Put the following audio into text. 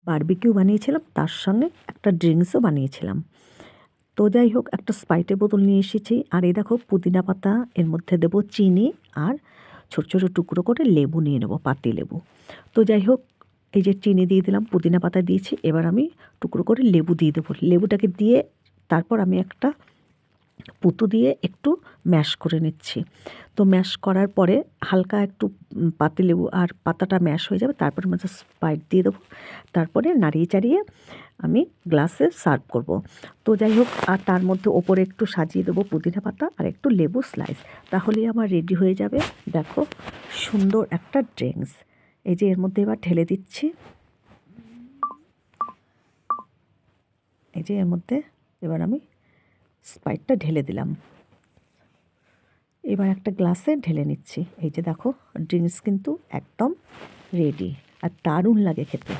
Barbecue বানিয়েছিলাম, তার সঙ্গে একটা ড্রিঙ্কসও বানিয়েছিলাম। তো যাই হোক, একটা স্প্রাইটের বোতল নিয়ে এসেছি। আর এই দেখো পুদিনা পাতা, এর মধ্যে দেবো চিনি আর ছোট ছোট টুকরো করে লেবু নিয়ে নেবো, পাতি লেবু। তো যাই হোক, এই যে চিনি দিয়ে দিলাম, পুদিনা পাতা দিয়েছি, এবার আমি টুকরো করে লেবু দিয়ে দেবো। লেবুটাকে দিয়ে তারপর আমি একটা পুঁতো দিয়ে একটু ম্যাশ করে নিচ্ছি। তো ম্যাশ করার পরে হালকা একটু পাতিলেবু আর পাতাটা ম্যাশ হয়ে যাবে, তারপরে মধ্যে স্প্রাইট দিয়ে দেবো। তারপরে নাড়িয়ে চাড়িয়ে আমি গ্লাসে সার্ভ করব। তো যাই হোক, আর তার মধ্যে ওপরে একটু সাজিয়ে দেবো পুদিনা পাতা আর একটু লেবু স্লাইস। তাহলেই আমার রেডি হয়ে যাবে দেখো সুন্দর একটা ড্রিঙ্কস। এই যে এর মধ্যে এবার ঢেলে দিচ্ছি। এই যে এর মধ্যে এবার আমি স্প্রাইটটা ঢেলে দিলাম। এবার একটা গ্লাসে ঢেলে নিচ্ছি। এই যে দেখো ড্রিঙ্কস কিন্তু একদম রেডি, আর দারুণ লাগে খেতে।